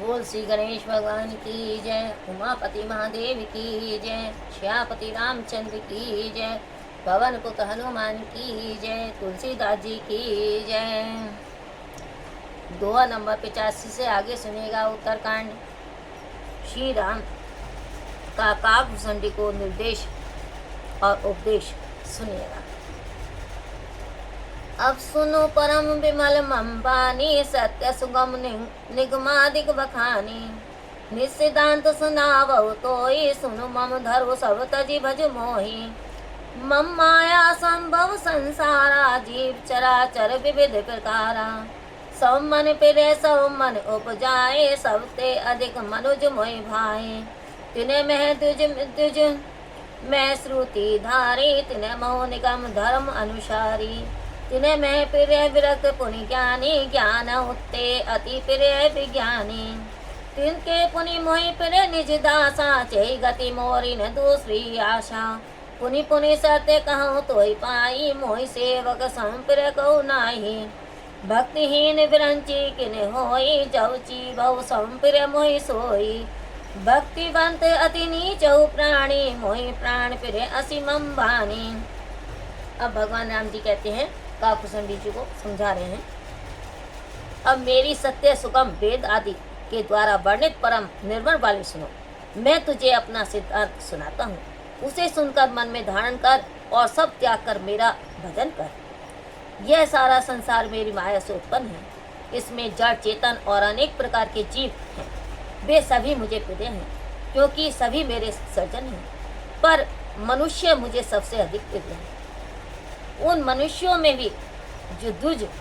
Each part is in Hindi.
बोल श्री गणेश भगवान की जय, उमापति महादेव की जय, श्यापति रामचंद्र की जय, पवन पुत्र हनुमान की जय, तुलसीदास जी की जय। दोहा नंबर 85 से आगे सुनेगा उत्तरकांड। श्री राम का काकभूषणी को निर्देश और उपदेश सुनिएगा। अब सुनो परम विमल मंबानी, सत्य सुगम निगमादिक बखानी। निसिद्धांत सुनावो तोई, सुनु मम धरो सब तजी भज मोही। मम माया संभव संसारा, जीव चराचर विविध प्रकारा। सब मन पिरे सब मन उपजाए, सबते अधिक मनुज मोहि भाए। तिने मह तुझ मैं श्रुति धारी, तिने मोह निगम धर्म अनुसारी। तिने मैं प्रिय विरक्त पुनि ज्ञानी, ज्ञान उत्ते अति प्रिय विज्ञानी। तिनके पुनि मोहि प्रिय निज दासा, चही गति मोरी न दूसरी आशा। पुनि पुनि सत्य कहूँ तोहि पाई, मोहि सेवक संप्रिय कहु नाही। भक्तिहीन विरंची किन होई, जवची बहु संप्रिय मोहि सोई। भक्तिवंत अति नीचौ प्राणी, मोहि प्राण प्रिय असीमम बानी। अब भगवान राम जी कहते हैं, काकभूषणी जी को समझा रहे हैं। अब मेरी सत्य सुगम वेद आदि के द्वारा वर्णित परम निर्मल वाली सुनो। मैं तुझे अपना सिद्धांत सुनाता हूँ, उसे सुनकर मन में धारण कर और सब त्याग कर मेरा भजन कर। यह सारा संसार मेरी माया से उत्पन्न है। इसमें जड़ चेतन और अनेक प्रकार के जीव हैं। वे सभी मुझे प्रिय हैं, क्योंकि सभी मेरे सर्जन हैं। पर मनुष्य मुझे सबसे अधिक प्रिय है। उन मनुष्यों में भी जो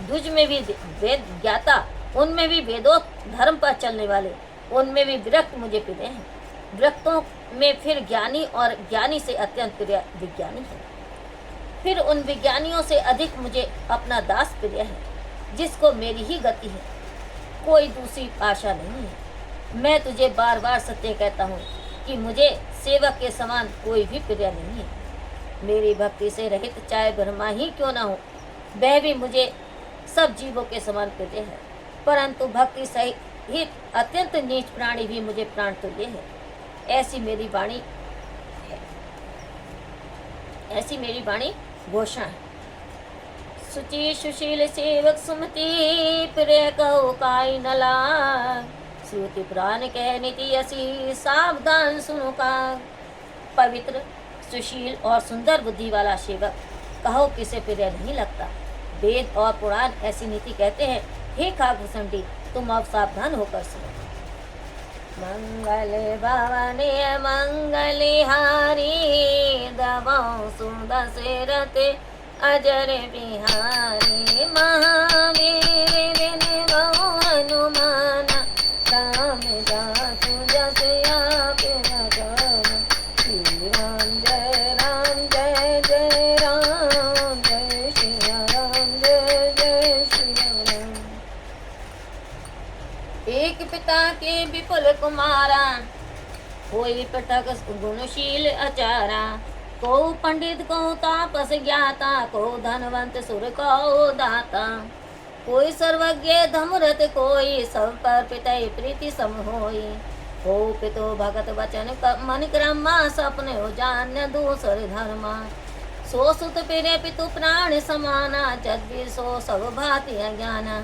दुज में भी वेद ज्ञाता, उनमें भी वेदों धर्म पर चलने वाले, उनमें भी विरक्त मुझे प्रिय हैं। विरक्तों में फिर ज्ञानी, और ज्ञानी से अत्यंत प्रिय विज्ञानी है। फिर उन विज्ञानियों से अधिक मुझे अपना दास प्रिय है, जिसको मेरी ही गति है, कोई दूसरी आशा नहीं है। मैं तुझे बार बार सत्य कहता हूँ कि मुझे सेवक के समान कोई भी प्रिय नहीं है। मेरी भक्ति से रहित चाहे ब्रह्मा ही क्यों न हो, वह भी मुझे सब जीवों के समान प्रिय है। परंतु भक्ति सहित अत्यंत नीच प्राणी भी मुझे प्राण तुल्य है। ऐसी मेरी वाणी है, ऐसी मेरी वाणी घोषणा है। सुचि सुशील सेवक सुमति, प्रिय कहो काई न लाग। श्रुति पुराण कह नीति असी, सावधान सुनो का। पवित्र सुशील और सुंदर बुद्धि वाला सेवक कहो किसे प्रिय नहीं लगता। वेद और पुराण ऐसी नीति कहते हैं। हे काकभूषणी, तुम अब सावधान होकर सुनो। मंगल भवने मंगलिहारी, दवाओ सुदशरथ अजर बिहारी। महावीर विनय हनुमान, राम जासु जस आप रघुवर। श्री राम जय राम जय जय राम, जय श्री राम जय जय श्री राम। एक पिता के विपुल कुमारा, कोई पृथक गुणशील आचारा। को पंडित को तापस ज्ञाता, को धनवंत सुर को दाता। कोई सर्वज्ञ धमरत कोई, सब पर पितय प्रीति सम होई। हो पितो भगत वचन मन क्रमा, सपने हो जान दूसर धर्मा। सो सुत पिरे पितु प्राण समाना, जद्वीर सो सब भाति अज्ञाना।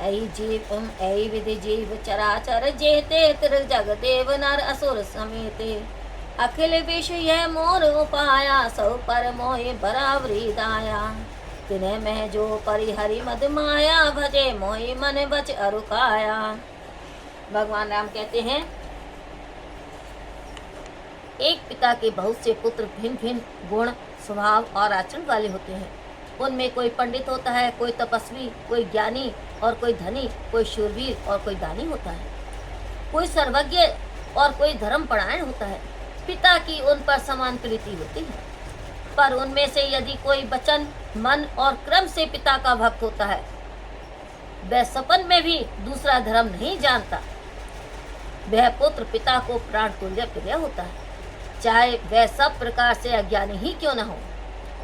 ऐ जीव ऐ विधि जीव चराचर जेते, तिर जग देव नर असुर समेते। अखिल विश्व यह मोर उपाया, सब पर मोहि बराबरी दाया। तिन्हें मैं जो परिहरि मद माया, भजे मोहि मन बच अरुकाया। भगवान राम कहते हैं, एक पिता के बहुत से पुत्र भिन्न भिन्न गुण स्वभाव और आचरण वाले होते हैं। उनमें कोई पंडित होता है, कोई तपस्वी, कोई ज्ञानी और कोई धनी, कोई शूरवीर और कोई दानी होता है। कोई सर्वज्ञ और कोई धर्मपरायण होता है। पिता की उन पर समान प्रीति होती है। पर उनमें से यदि कोई वचन, मन और क्रम से पिता का भक्त होता है, वह सपन में भी दूसरा धर्म नहीं जानता। वह पुत्र पिता को प्राण तुल्य प्रिय होता है, चाहे वह सब प्रकार से अज्ञानी ही क्यों न हो।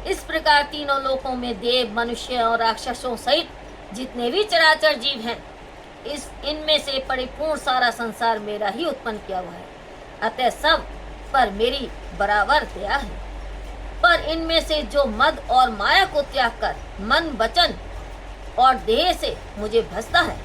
इस प्रकार तीनों लोकों में देव, मनुष्य और राक्षसों सहित जितने भी चराचर जीव हैं, इस इनमें से परिपूर्ण सारा संसार मेरा ही उत्पन्न किया हुआ है, अतः सब पर मेरी बराबर दया है। पर इनमें से जो मद और माया को त्याग कर मन वचन और देह से मुझे भजता है,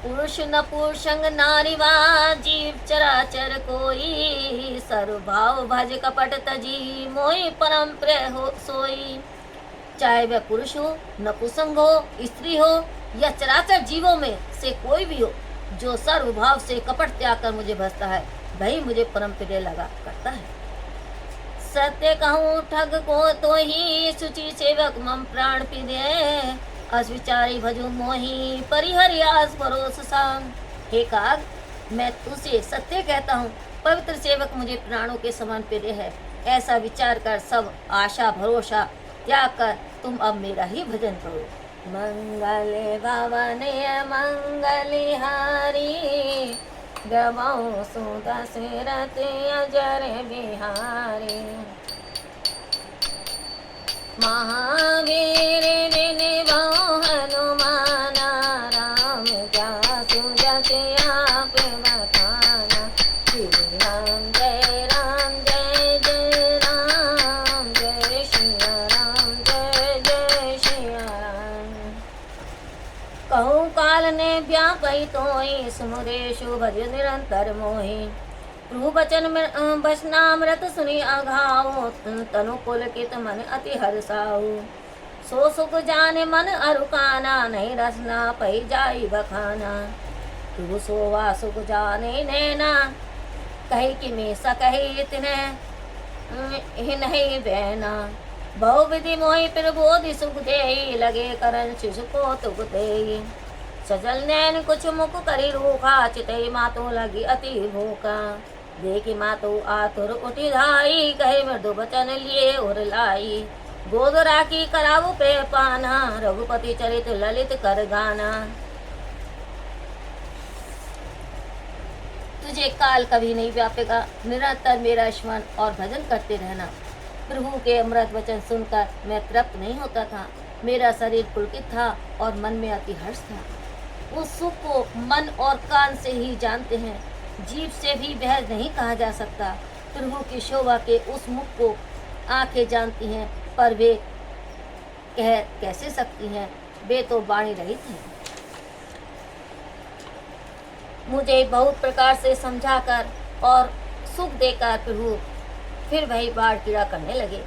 पुरुष नपुंसक नारीवा जीव चराचर कोई, सर्वभाव भज कपट तजी मोहि परम प्रिय हो सोई। चाहे वह पुरुष हो, नपुंसक हो, स्त्री हो या चराचर जीवों में से कोई भी हो, जो सर्वभाव से कपट त्याग कर मुझे भजता है, वही मुझे परम प्रिय लगा करता है। सत्य कहूँ ठग को तो ही सुचि सेवक मम प्राण पिदे, असविचारी भजू मोही परिहरि आस भरोस साम। हे काग, मैं तुझसे सत्य कहता हूँ, पवित्र सेवक मुझे प्राणों के समान प्रिय है। ऐसा विचार कर सब आशा भरोसा त्याग कर तुम अब मेरा ही भजन करो। मंगल भवने मंगलिहारी, गवाऊं सुदशरथ अजर बिहारी। महावीर विनिभो हनुमान, राम जासु जस आप बखाना। श्री राम जय राम जय जय राम, जय सिया राम जय जय सिया राम। कहूँ काल ने व्यापी तोहि, सुमुरेशु भज निरंतर मोहि। प्रभु बचन में बचनामृत सुनि अघाओ, तनु पुलकित मन अति हर्षाओ। सो सुख जाने मन अरुकाना, नहीं रसना पै जाई बखाना। प्रभु सोवा सुख जाने नैना, कही कि मैं सकही तिन्ह नहीं बहना। बहु विधि मोहि प्रबोधि सुख देई, लगे करन शिशु को तुग देई। सजल नैन कुछ मुख करी रूखा, चितई मातु लगी अति भूखा। देखी मातु आतुर उठी धाई, कहे मृदु बचन लिए उर लाई। गोद राखी कराऊ पे पाना, रघुपति चरित ललित कर गाना। तुझे काल कभी नहीं व्यापेगा, निरंतर मेरा स्मरण और भजन करते रहना। प्रभु के अमृत वचन सुनकर मैं तृप्त नहीं होता था, मेरा शरीर पुलकित था और मन में अति हर्ष था। उस सुख को मन और कान से ही जानते हैं, जीभ से भी वह नहीं कहा जा सकता। प्रभु की शोभा के उस मुख को आंखें जानती हैं, पर वे कह कैसे सकती हैं, वे तो वाणी रहित हैं। मुझे बहुत प्रकार से समझाकर और सुख देकर प्रभु फिर वही बाढ़ कीड़ा करने लगे।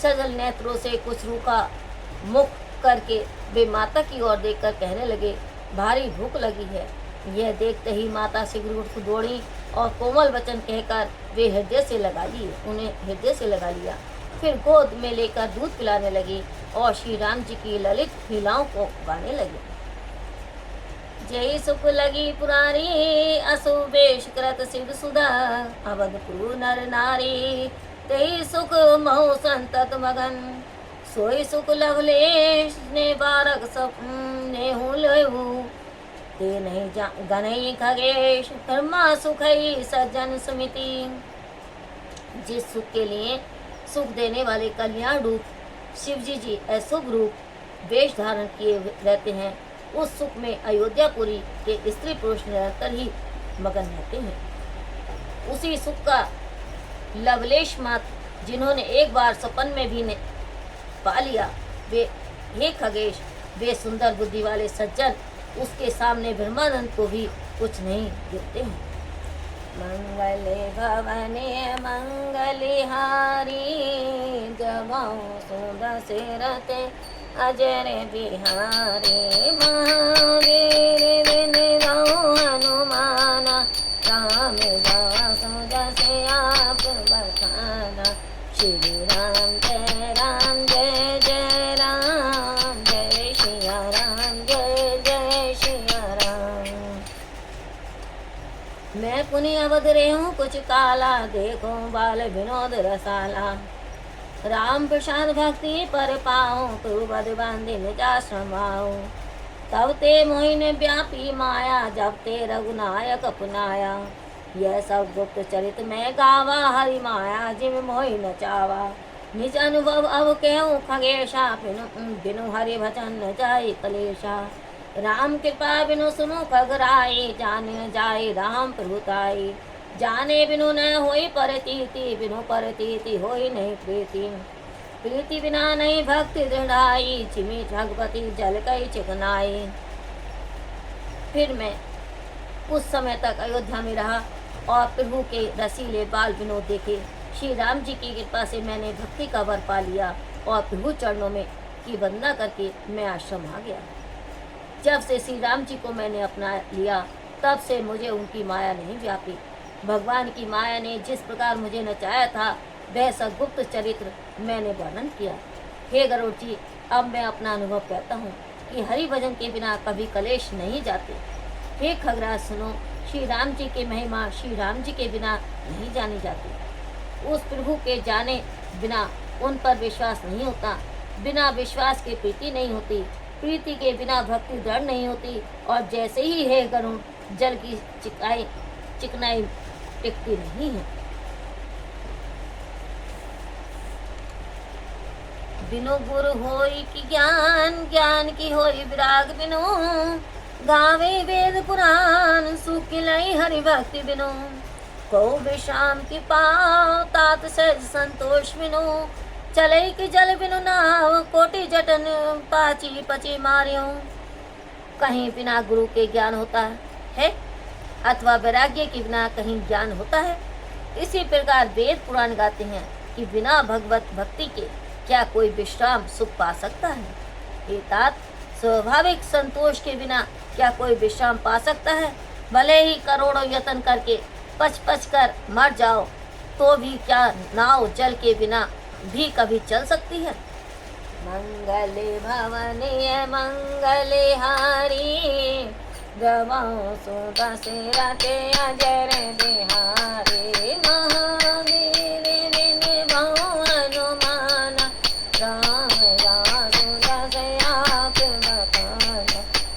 सजल नेत्रों से कुछ रूखा मुख करके वे माता की ओर देखकर कहने लगे, भारी भूख लगी है। यह देखते ही माता शीघ्र उठ दौड़ी और कोमल वचन कहकर वे उन्हें हृदय से लगा लिया। फिर गोद में लेकर दूध पिलाने लगी और श्री राम जी की ललित लीलाओं को गाने लगे। जय सुख लगी पुरारी, असुवेश करत सिद्ध सुधा। अवधपुर नर नारी, तेई सुख महु संतत मगन। सोई सुख लवलेश ने बारक सपने लेहु। ते नहीं गनई खगेश, धर्मा सुखई सज्जन सुमिति। जिस सुख के लिए सुख देने वाले कल्याण रूप शिवजी जी अशुभ रूप वेश धारण किए रहते हैं, उस सुख में अयोध्यापुरी के स्त्री पुरुष निरंतर ही मगन रहते हैं। उसी सुख का लवलेश मात्र जिन्होंने एक बार सपन में भी पा लिया, वे हे खगेश, वे सुंदर बुद्धि वाले सज्जन उसके सामने ब्रह्मानंद को भी कुछ नहीं गिरते हैं। मंगले भवने मंगलिहारी, गवाऊं सुदशरथ अजर बिहारी। महावीर विनिभो हनुमान, राम जासु जस आप बखाना। श्री राम जय राम जय जय राम, जय सिया राम जय जय सिया राम। मैं पुनि अवध रहूं कुछ काला, देखो बाल विनोद रसाला। राम प्रसाद भक्ति पर पाऊं, तू बद बांधे निजाश्रम आऊं। तब ते मोहिन व्यापी माया, जब ते रघुनायक अपनाया। यह सब गुप्त चरित में गावा, हरि माया जिम मोहि नचावा। निज अनुभव अब कहूँ खगेशा, बिनु हरि भजन न जाय कलेशा। राम कृपा बिनु सुनो खगराए, जाने जाए राम प्रभुताई। जाने बिनु न होई परतीति, बिनु परतीति होई नहीं प्रीति। प्रीति बिना नहीं भक्ति दृढ़ाई, चिमी रघुपति जल कई चिकनाई। फिर मैं कुछ समय तक अयोध्या में रहा और प्रभु के रसीले बाल विनोद देखे। श्री राम जी की कृपा से मैंने भक्ति का वर पा लिया और प्रभु चरणों में की वंदना करके मैं आश्रम आ गया। जब से श्री राम जी को मैंने अपना लिया तब से मुझे उनकी माया नहीं व्यापी। भगवान की माया ने जिस प्रकार मुझे नचाया था वैसा गुप्त चरित्र मैंने वर्णन किया। हे गरुड़ जी, अब मैं अपना अनुभव कहता हूँ कि हरि भजन के बिना कभी कलेश नहीं जाते। हे खगराज सुनो, श्री राम जी की महिमा श्री राम जी के बिना नहीं जानी जाती। उस प्रभु के जाने बिना उन पर विश्वास नहीं होता। बिना विश्वास के प्रीति नहीं होती, प्रीति के बिना भक्ति दृढ़ नहीं होती। और जैसे ही है गरुड़, जल की चिकनाई टिकती नहीं है। बिनु गुरु होई की ज्ञान, ज्ञान की होई विराग बिनु। गावे वेद पुराण, सुख लई हरि भक्ति बिनु। कहो विश्राम की पाओ, तात सहज संतोष बिनु। चले की जल बिनु नाव, कोटि जटन पाची पची मारियो। कहीं बिना गुरु के ज्ञान होता है अथवा वैराग्य के बिना कहीं ज्ञान होता है। इसी प्रकार वेद पुराण गाते हैं कि बिना भगवत भक्ति के क्या कोई विश्राम सुख पा सकता है। हे तात, स्वाभाविक संतोष के बिना क्या कोई विश्राम पा सकता है। भले ही करोड़ों यत्न करके पच पच कर मर जाओ तो भी क्या नाव जल के बिना भी कभी चल सकती है। मंगले भवनीय मंगले हारी, गवाओ सो दशरथे अजर बिहारी। महावीर बिन बहु हनुमान, राम दासु दस आप बखान।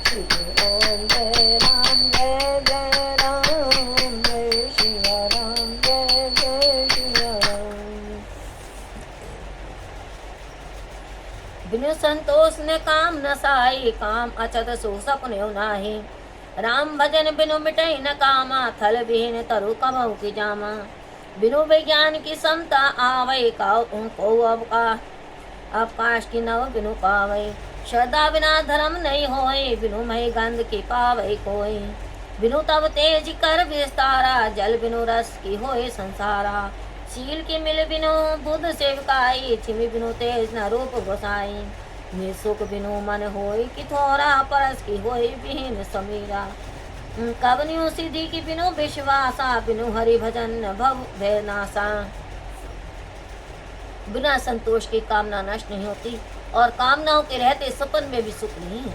श्री ओम जय राम जय जय राम, जय सिया राम जय जय सिया राम। बिनु संतोष ने काम न साई, काम अचत सो सपने नाही। राम भजन बिनु मिटई न कामा, थल विहीन तरु कमऊ की जामा। बिनु विज्ञान की समता आवै, काउ उनको अवकाश की नव बिनु पावै। श्रद्धा बिना धर्म नहीं होए, बिनु मही गंध की पावै कोई। बिनु तब तेज कर विस्तारा, जल बिनु रस की होए संसारा। शील की मिल बिनु बुध सेवकाई, छिमि बिनु तेज न रूप गोसाई। निसुख बिनु मन होई कि थोड़ा, परस की होई विहीन समीरा। कवनियों सिद्धि की बिनु विश्वासा, बिनु हरि भजन भव भय नासा। बिना संतोष की कामना नष्ट नहीं होती और कामनाओं के रहते सपन में भी सुख नहीं है।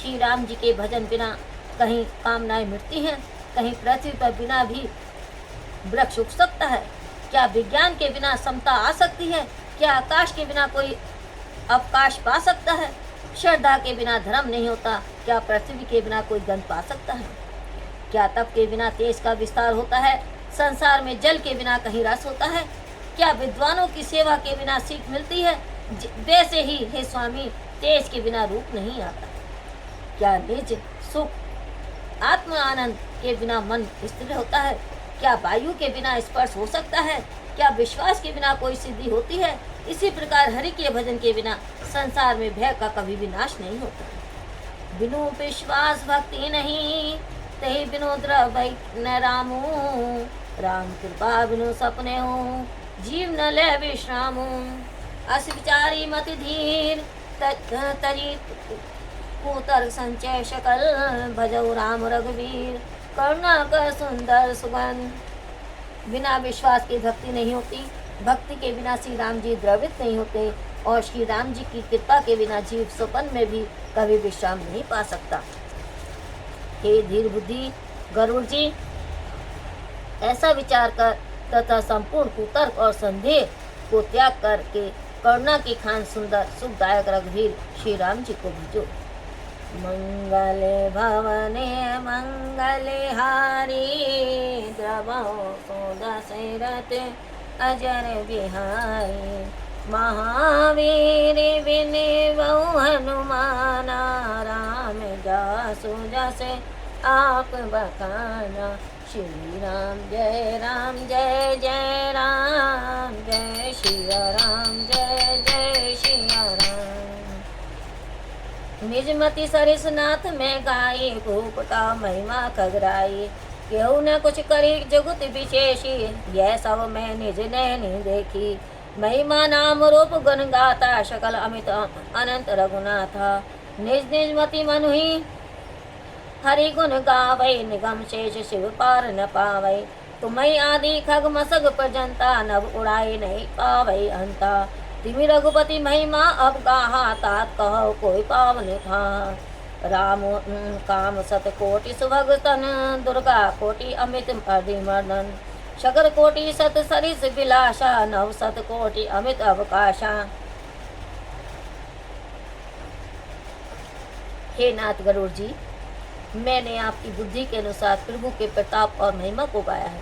श्री राम जी के भजन बिना कहीं कामनाएं मिटती हैं, कहीं पृथ्वी पर बिना भी वृक्ष उग सकता है। क्या विज्ञान के बिना समता आ सकती है? क्या आकाश के बिना कोई अवकाश पा सकता है? श्रद्धा के बिना धर्म नहीं होता। क्या पृथ्वी के बिना कोई गंध पा सकता है? क्या तप के बिना तेज का विस्तार होता है? संसार में जल के बिना कहीं रस होता है? क्या विद्वानों की सेवा के बिना सीख मिलती है? वैसे ही हे स्वामी, तेज के बिना रूप नहीं आता। क्या निज सुख आत्म आनंद के बिना मन स्थिर होता है? क्या वायु के बिना स्पर्श हो सकता है? क्या विश्वास के बिना कोई सिद्धि होती है? इसी प्रकार हरि के भजन के बिना संसार में भय का कभी भी नाश नहीं होता। बिनु विश्वास भक्ति नहीं, तही बिनु द्रवै न रामू। राम कृपा बिनु सपने हो, जीव न ले विश्रामू। अस विचारी मति धीर, तरी कुतर्क संचय शकल। भजौ राम रघुवीर, करुणा कर सुंदर सुगंध। बिना विश्वास की भक्ति नहीं होती। भक्ति के बिना श्री राम जी द्रवित नहीं होते और श्री राम जी की कृपा के बिना जीव स्वपन में भी कभी विश्राम नहीं पा सकता। हे धीर बुद्धि गरुड़ जी, ऐसा विचार कर तथा संपूर्ण कुतर्क और संदेह को त्याग करके करुणा की खान सुंदर सुखदायक रघुवीर श्री राम जी को भजो। मंगले भवने मंगले हारी, द्रवो सो दशरथ अजर बिहारी। महावीर बिने बहु हनुमाना, राम जासु जसे आप बखाना। श्री राम जय जय राम, जय सिया राम जय सिया राम। निजमति सरिसनाथ में गाई, भूपता महिमा खगराई। केहू न कुछ करी जगत विशेषी, यह सब मैं निज नैनी देखी। महिमा नाम रूप गुण गाता, सकल अमित अनंत रघुनाथा। निज निज मति मनु ही हरि गुण गावै, निगम शेष शिव पार न पावै। तुम्हें आदि खग मसग प्रजंता, नभ उड़ाई नहीं पावै अंता। तिमि रघुपति महिमा अब गाहा, तात कहो कोई पावन था। राम काम सत कोटि सुभग तन, दुर्गा कोटि अमित मर्दन। शकर कोटि सत सरिस विलासा, नव सत कोटि अमित अवकाशा। हे नाथ गरुड़ जी, मैंने आपकी बुद्धि के अनुसार प्रभु के प्रताप और महिमा को गाया है।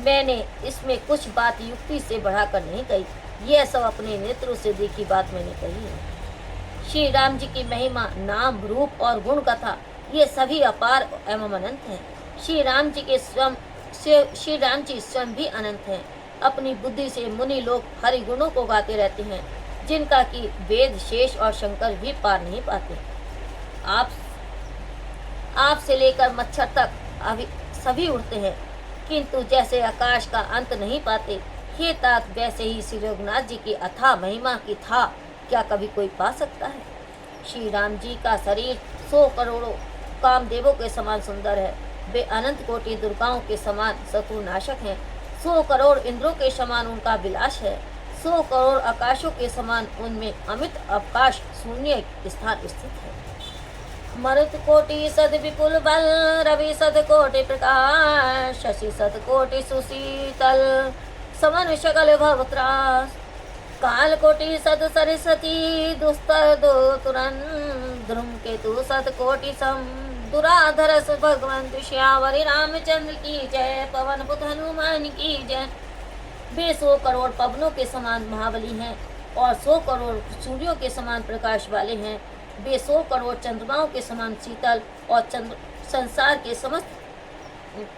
मैंने इसमें कुछ बात युक्ति से बढ़ाकर नहीं कही, यह सब अपने नेत्रों से देखी बात मैंने कही है। श्री राम जी की महिमा, नाम, रूप और गुण कथा ये सभी अपार एवं अनंत हैं। श्री राम जी स्वयं भी अनंत हैं। अपनी बुद्धि से मुनि लोग हरि गुणों को गाते रहते हैं, जिनका कि वेद, शेष और शंकर भी पार नहीं पाते। आप से लेकर मच्छर तक सभी उड़ते हैं, किंतु जैसे आकाश का अंत नहीं पाते, हे तात वैसे ही श्री रघुनाथ जी की अथाह महिमा की था क्या कभी कोई पा सकता है। श्री राम जी का शरीर 100 करोड़ों कामदेवों के समान सुंदर है। वे अनंत कोटि दुर्गाओं के समान शत्रुनाशक हैं। 100 करोड़ इंद्रों के समान उनका विलास है। 100 करोड़ आकाशों के समान उनमें अमित अवकाश शून्य स्थान स्थित है। मरुत कोटि सद विपुल बल, रवि सद कोटि प्रकाश, शशि सद कोटि सुशीतल, समन सकल भव त्रास। काल कोटि सद सरस्वती, दुस्तर दो तुरन, ध्रुम केतु सद कोटि सम, दुराधरस भगवंत श्यावरी रामचंद्र की जय। पवन पुत हनुमान की जय। वे 100 करोड़ पवनों के समान महाबली हैं और 100 करोड़ सूर्यों के समान प्रकाश वाले हैं। वे 100 करोड़ चंद्रमाओं के समान शीतल और संसार के समस्त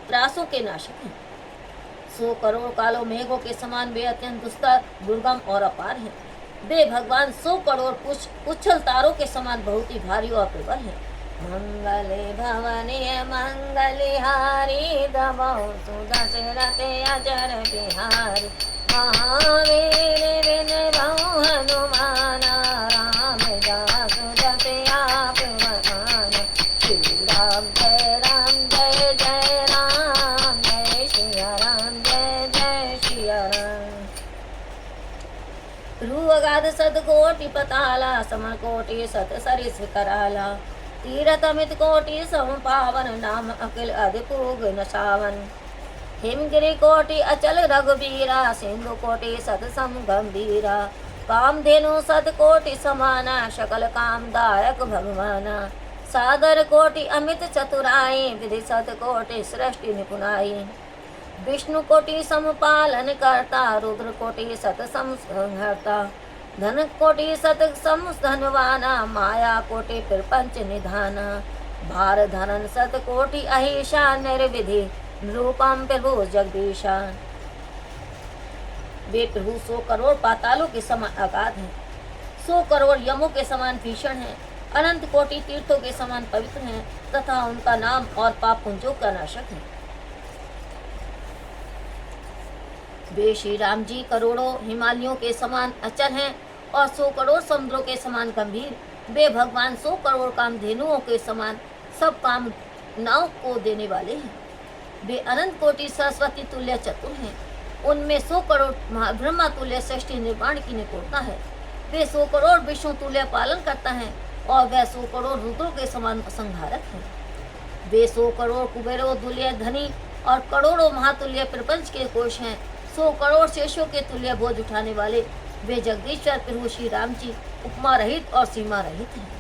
त्रासों के नाशक हैं। 100 करोड़ कालो मेघों के समान वे अत्यंत दुस्तर, दुर्गम और अपार हैं। वे भगवान 100 करोड़ उछल तारों के समान बहुत ही भारी और प्रबल हैं। मंगले भवनीय मंगलिहारी, दबाओ सुदशरथ अजर बिहारी। महावीर विनय बहु हनुमाना, राम जासु जसे आप बखाना। श्री राम जय राम, जय सिया राम जय सिया राम। ध्रुवगाध सदकोटि पताला, समर कोटि सत सरिस कराला। तीरथ अमित कोटि सम पावन, नाम अखिल अधिपूग न सावन। हिमगिरि कोटि अचल रघुबीरा, सिंधु कोटि सत सम गंभीरा। कामधेनु सत कोटि समाना, सकल कामदायक भगवाना। सागर कोटि अमित चतुराई, विधि सत कोटि सृष्टि निपुणाई। विष्णु कोटि समपालन करता, रुद्र कोटि सत संहर्ता। धन कोटि सत सम धनवाना, माया कोटि प्रपंच निधाना। भार धरन सत कोटि अहिषा, निर्विधि रूपम प्रभु जगदीशा। वे प्रभु 100 करोड़ पातालों के समान अगाध हैं, 100 करोड़ यमों के समान भीषण हैं, अनंत कोटि तीर्थों के समान पवित्र हैं तथा उनका नाम और पाप पुंजों का नाशक है। वे श्री राम जी करोड़ों हिमालयों के समान अचल हैं और 100 करोड़ समुद्रों के समान गंभीर। वे भगवान 100 करोड़ कामधेनुओं के समान सब कामनाओं को देने वाले हैं। वे अनंत कोटि सरस्वती तुल्य चतुर हैं। उनमें 100 करोड़ ब्रह्मा तुल्य सृष्टि निर्माण की निपुणता है। वे 100 करोड़ विष्णु तुल्य पालन करता है और वह 100 करोड़ रुद्रों के समान संहारक है। वे 100 करोड़ कुबेरों तुल्य धनी और करोड़ों महातुल्य प्रपंच के कोश हैं। 100 करोड़ शेषों के तुल्य बोझ उठाने वाले वे जगदीश्वर प्रभु श्री राम जी उपमा रहित और सीमा रहित हैं।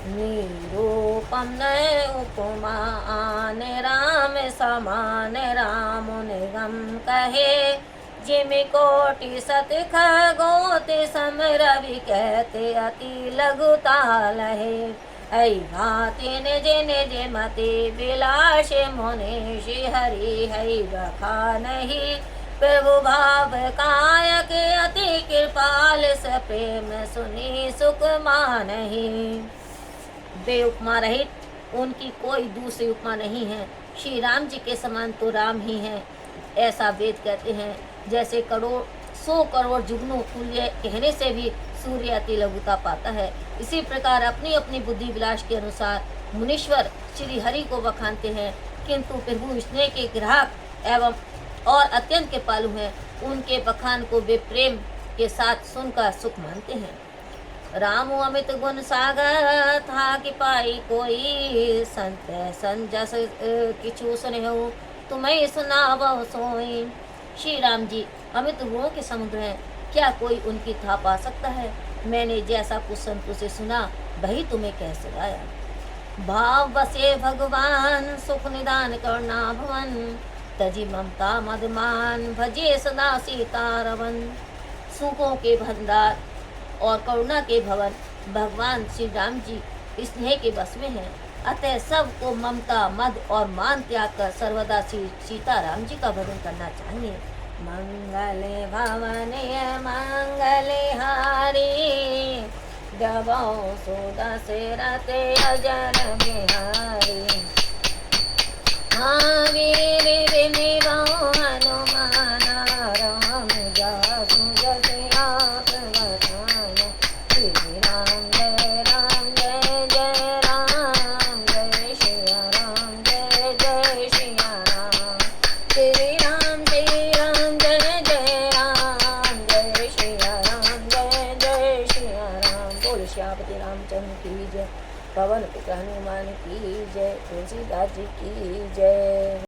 निरूपम नय उपमा आने, राम समान राम निगम कहे। जिमि कोटि सत खगोते सम रवि कहते अति लघुता लहे। ऐ भाति निज निज मति विलास मुनि श्री हरि है बखानहि। प्रभु भाव कायक अति कृपाल स प्रेम सुनी सुख मानहि। वे उपमा रहित, उनकी कोई दूसरी उपमा नहीं है। श्री राम जी के समान तो राम ही हैं, ऐसा वेद कहते हैं। जैसे 100 करोड़ जुगनों तुल्य कहने से भी सूर्य अति लघुता पाता है, इसी प्रकार अपनी अपनी बुद्धि विलास के अनुसार मुनीश्वर श्री हरि को बखानते हैं। किंतु प्रभु स्नेह के ग्राहक एवं और अत्यंत के पालू हैं, उनके बखान को वे प्रेम के साथ सुनकर सुख मानते हैं। राम अमित गुण सागर था कि पाई कोई, संत संजस किछु सुनहु तुम्हें सुनावो सोई। श्री राम जी अमित गुणों के समुद्र हैं, क्या कोई उनकी था पा सकता है। मैंने जैसा कुछ संतों से सुना वही तुम्हें कह सुनाया। भाव बसे भगवान सुख निदान करना भवन, तजी ममता मदमान भजे सदा सीता रवन। सुखों के भंडार और करुणा के भवन भगवान श्री राम जी स्नेह के बस में हैं, अतः सबको ममता मद और मान त्याग कर सर्वदा श्री सीताराम जी का भजन करना चाहिए। मंगले भवनीय मंगले हारी, जबो सुदशरथ अजर बिहारी। हाँ वीर विनिभो हनुमान राम, जासु जस आप बखान। श्री राम जय राम जय जय राम, जय सिया राम जय जय सिया राम। श्री राम जय जय राम, जय सिया राम जय जय सिया राम। बोल श्यामति रामचंद्र की जय, पवन पुत्र हनुमान की जय, तुलसीदास जी की जय।